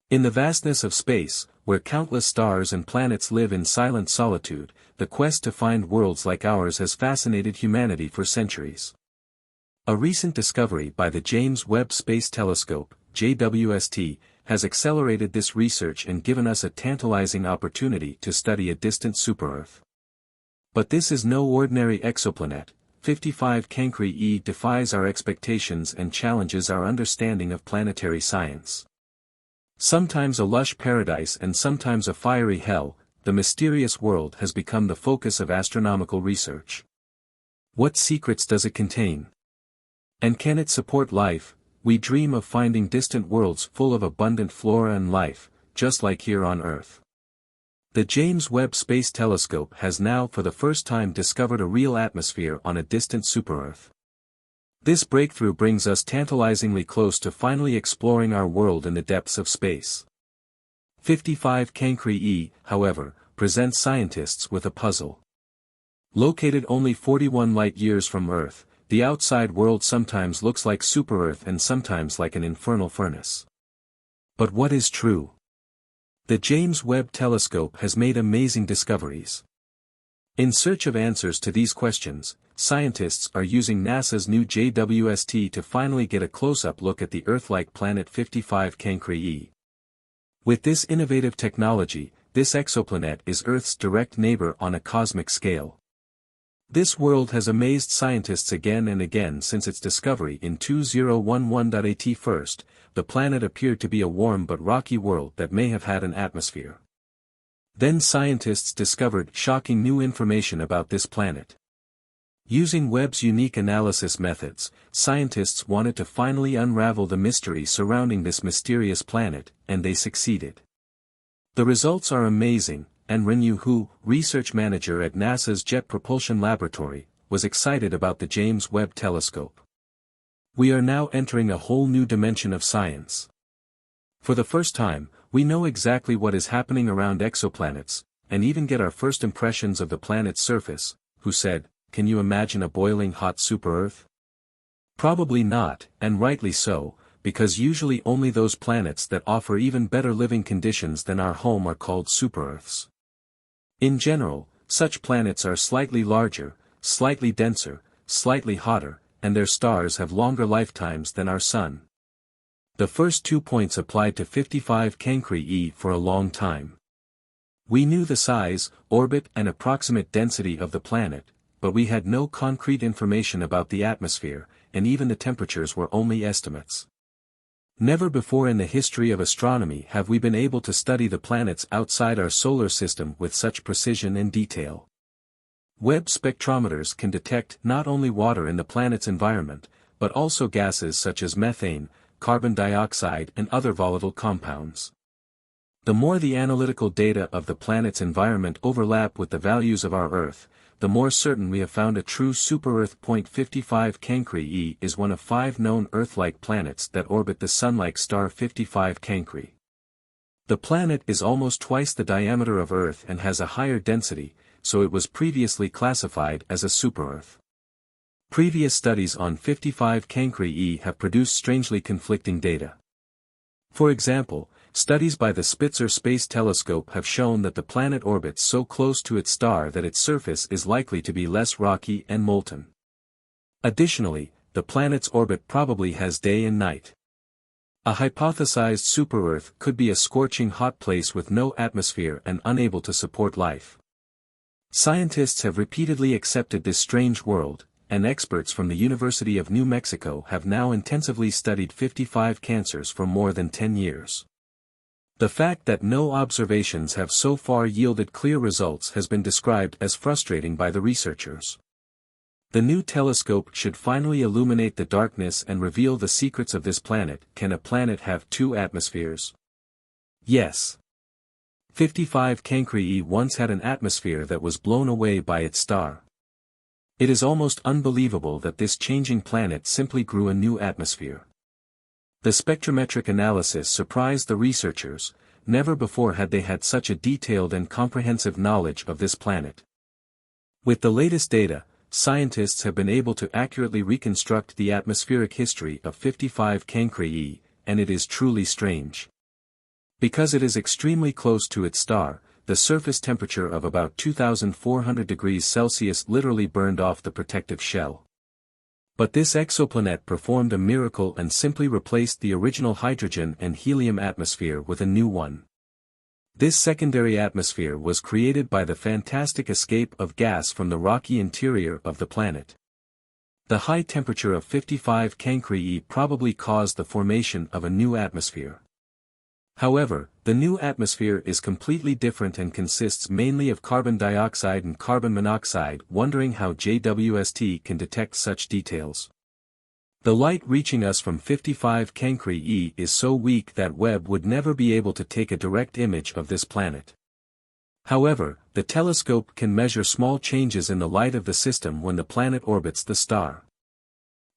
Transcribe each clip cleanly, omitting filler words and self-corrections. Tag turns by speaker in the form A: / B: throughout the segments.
A: In the vastness of space, where countless stars and planets live in silent solitude, the quest to find worlds like ours has fascinated humanity for centuries. A recent discovery by the James Webb Space Telescope, JWST, has accelerated this research and given us a tantalizing opportunity to study a distant super-Earth. But this is no ordinary exoplanet. 55 Cancri e defies our expectations and challenges our understanding of planetary science. Sometimes a lush paradise and sometimes a fiery hell, the mysterious world has become the focus of astronomical research. What secrets does it contain? And can it support life? We dream of finding distant worlds full of abundant flora and life, just like here on Earth. The James Webb Space Telescope has now for the first time discovered a real atmosphere on a distant super-Earth. This breakthrough brings us tantalizingly close to finally exploring our world in the depths of space. 55 Cancri e, however, presents scientists with a puzzle. Located only 41 light-years from Earth, the outside world sometimes looks like super-Earth and sometimes like an infernal furnace. But what is true? The James Webb Telescope has made amazing discoveries. In search of answers to these questions, scientists are using NASA's new JWST to finally get a close-up look at the Earth-like planet 55 Cancri e. With this innovative technology, this exoplanet is Earth's direct neighbor on a cosmic scale. This world has amazed scientists again and again since its discovery in 2011. At first, the planet appeared to be a warm but rocky world that may have had an atmosphere. Then scientists discovered shocking new information about this planet. Using Webb's unique analysis methods, scientists wanted to finally unravel the mystery surrounding this mysterious planet, and they succeeded. The results are amazing, and Renyu Hu, research manager at NASA's Jet Propulsion Laboratory, was excited about the James Webb Telescope. We are now entering a whole new dimension of science. For the first time, we know exactly what is happening around exoplanets, and even get our first impressions of the planet's surface. Who said, "Can you imagine a boiling hot super-Earth?" Probably not, and rightly so, because usually only those planets that offer even better living conditions than our home are called super-Earths. In general, such planets are slightly larger, slightly denser, slightly hotter, and their stars have longer lifetimes than our Sun. The first 2 points applied to 55 Cancri e for a long time. We knew the size, orbit and approximate density of the planet, but we had no concrete information about the atmosphere, and even the temperatures were only estimates. Never before in the history of astronomy have we been able to study the planets outside our solar system with such precision and detail. Webb spectrometers can detect not only water in the planet's environment, but also gases such as methane, carbon dioxide and other volatile compounds. The more the analytical data of the planet's environment overlap with the values of our Earth, the more certain we have found a true super-Earth. 55 Cancri e is one of 5 known Earth-like planets that orbit the Sun-like star 55 Cancri. The planet is almost twice the diameter of Earth and has a higher density, so it was previously classified as a super-Earth. Previous studies on 55 Cancri e have produced strangely conflicting data. For example, studies by the Spitzer Space Telescope have shown that the planet orbits so close to its star that its surface is likely to be less rocky and molten. Additionally, the planet's orbit probably has day and night. A hypothesized super-Earth could be a scorching hot place with no atmosphere and unable to support life. Scientists have repeatedly accepted this strange world, and experts from the University of New Mexico have now intensively studied 55 cancers for more than 10 years. The fact that no observations have so far yielded clear results has been described as frustrating by the researchers. The new telescope should finally illuminate the darkness and reveal the secrets of this planet. Can a planet have 2 atmospheres? Yes. 55 Cancri e once had an atmosphere that was blown away by its star. It is almost unbelievable that this changing planet simply grew a new atmosphere. The spectrometric analysis surprised the researchers. Never before had they had such a detailed and comprehensive knowledge of this planet. With the latest data, scientists have been able to accurately reconstruct the atmospheric history of 55 Cancri e, and it is truly strange. Because it is extremely close to its star, the surface temperature of about 2,400 degrees Celsius literally burned off the protective shell. But this exoplanet performed a miracle and simply replaced the original hydrogen and helium atmosphere with a new one. This secondary atmosphere was created by the fantastic escape of gas from the rocky interior of the planet. The high temperature of 55 Cancri probably caused the formation of a new atmosphere. However, the new atmosphere is completely different and consists mainly of carbon dioxide and carbon monoxide, wondering how JWST can detect such details. The light reaching us from 55 Cancri is so weak that Webb would never be able to take a direct image of this planet. However, the telescope can measure small changes in the light of the system when the planet orbits the star.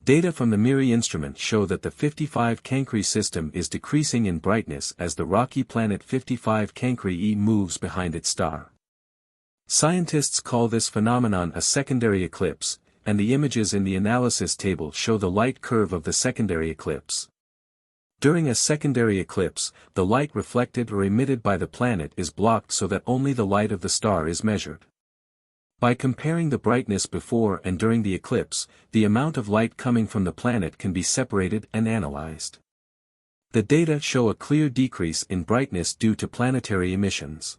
A: Data from the MIRI instrument show that the 55 Cancri system is decreasing in brightness as the rocky planet 55 Cancri moves behind its star. Scientists call this phenomenon a secondary eclipse, and the images in the analysis table show the light curve of the secondary eclipse. During a secondary eclipse, the light reflected or emitted by the planet is blocked so that only the light of the star is measured. By comparing the brightness before and during the eclipse, the amount of light coming from the planet can be separated and analyzed. The data show a clear decrease in brightness due to planetary emissions.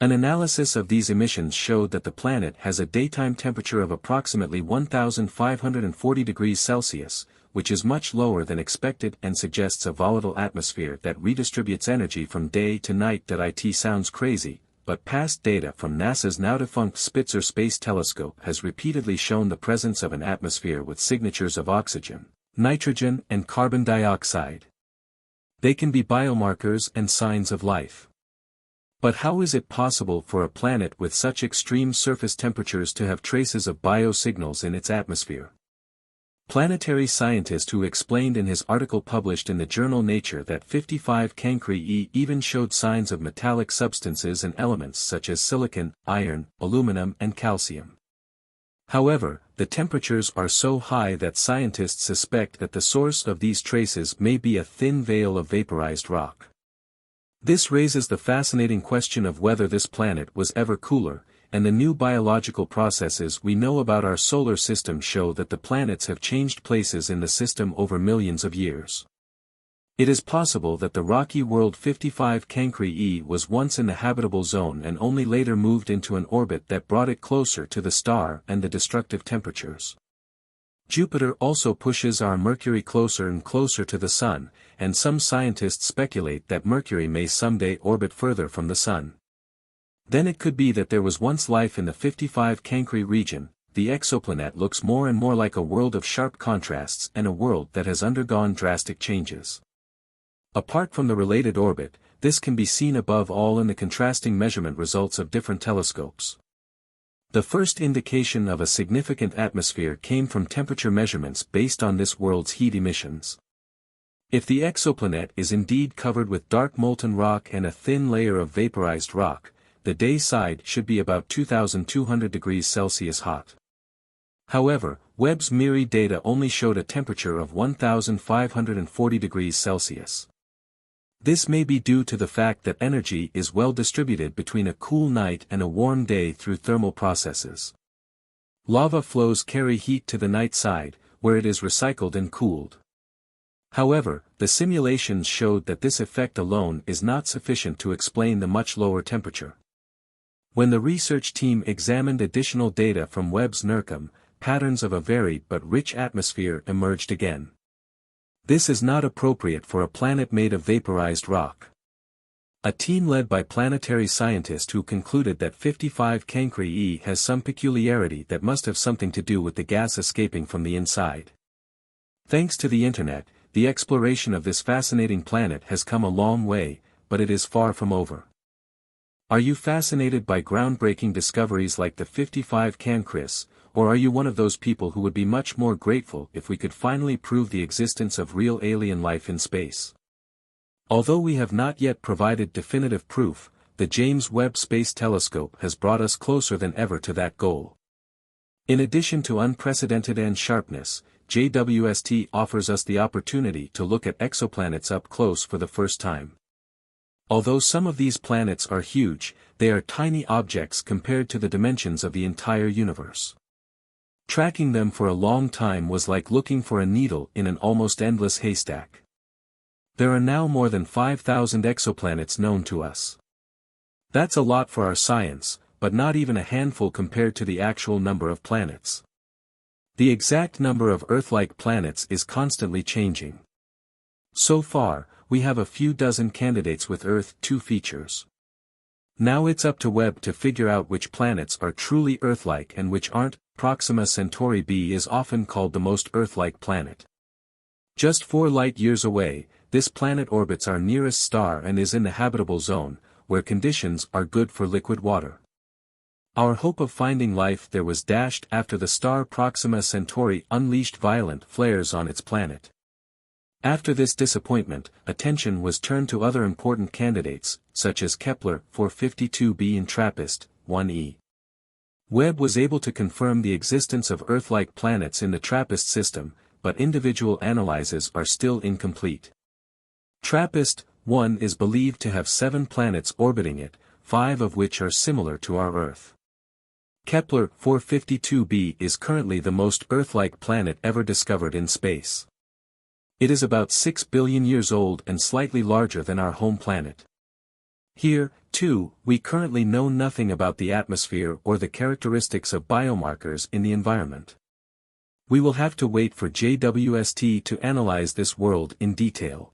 A: An analysis of these emissions showed that the planet has a daytime temperature of approximately 1,540 degrees Celsius, which is much lower than expected and suggests a volatile atmosphere that redistributes energy from day to night. It sounds crazy, but past data from NASA's now-defunct Spitzer Space Telescope has repeatedly shown the presence of an atmosphere with signatures of oxygen, nitrogen and carbon dioxide. They can be biomarkers and signs of life. But how is it possible for a planet with such extreme surface temperatures to have traces of biosignals in its atmosphere? Planetary scientist who explained in his article published in the journal Nature that 55 Cancri even showed signs of metallic substances and elements such as silicon, iron, aluminum and calcium. However, the temperatures are so high that scientists suspect that the source of these traces may be a thin veil of vaporized rock. This raises the fascinating question of whether this planet was ever cooler, and the new biological processes we know about our solar system show that the planets have changed places in the system over millions of years. It is possible that the rocky world 55 Cancri was once in the habitable zone and only later moved into an orbit that brought it closer to the star and the destructive temperatures. Jupiter also pushes our Mercury closer and closer to the Sun, and some scientists speculate that Mercury may someday orbit further from the Sun. Then it could be that there was once life in the 55 Cancri region. The exoplanet looks more and more like a world of sharp contrasts and a world that has undergone drastic changes. Apart from the related orbit, this can be seen above all in the contrasting measurement results of different telescopes. The first indication of a significant atmosphere came from temperature measurements based on this world's heat emissions. If the exoplanet is indeed covered with dark molten rock and a thin layer of vaporized rock, the day side should be about 2,200 degrees Celsius hot. However, Webb's MIRI data only showed a temperature of 1,540 degrees Celsius. This may be due to the fact that energy is well distributed between a cool night and a warm day through thermal processes. Lava flows carry heat to the night side, where it is recycled and cooled. However, the simulations showed that this effect alone is not sufficient to explain the much lower temperature. When the research team examined additional data from Webb's NIRCam, patterns of a varied but rich atmosphere emerged again. This is not appropriate for a planet made of vaporized rock. A team led by planetary scientists who concluded that 55 Cancri has some peculiarity that must have something to do with the gas escaping from the inside. Thanks to the internet, the exploration of this fascinating planet has come a long way, but it is far from over. Are you fascinated by groundbreaking discoveries like the 55 Cancri, or are you one of those people who would be much more grateful if we could finally prove the existence of real alien life in space? Although we have not yet provided definitive proof, the James Webb Space Telescope has brought us closer than ever to that goal. In addition to unprecedented and sharpness, JWST offers us the opportunity to look at exoplanets up close for the first time. Although some of these planets are huge, they are tiny objects compared to the dimensions of the entire universe. Tracking them for a long time was like looking for a needle in an almost endless haystack. There are now more than 5,000 exoplanets known to us. That's a lot for our science, but not even a handful compared to the actual number of planets. The exact number of Earth-like planets is constantly changing. So far, we have a few dozen candidates with Earth-2 features. Now it's up to Webb to figure out which planets are truly Earth-like and which aren't. Proxima Centauri b is often called the most Earth-like planet. Just 4 light-years away, this planet orbits our nearest star and is in the habitable zone, where conditions are good for liquid water. Our hope of finding life there was dashed after the star Proxima Centauri unleashed violent flares on its planet. After this disappointment, attention was turned to other important candidates, such as Kepler 452b and TRAPPIST-1e. Webb was able to confirm the existence of Earth-like planets in the TRAPPIST system, but individual analyses are still incomplete. TRAPPIST-1 is believed to have 7 planets orbiting it, 5 of which are similar to our Earth. Kepler 452b is currently the most Earth-like planet ever discovered in space. It is about 6 billion years old and slightly larger than our home planet. Here, too, we currently know nothing about the atmosphere or the characteristics of biomarkers in the environment. We will have to wait for JWST to analyze this world in detail.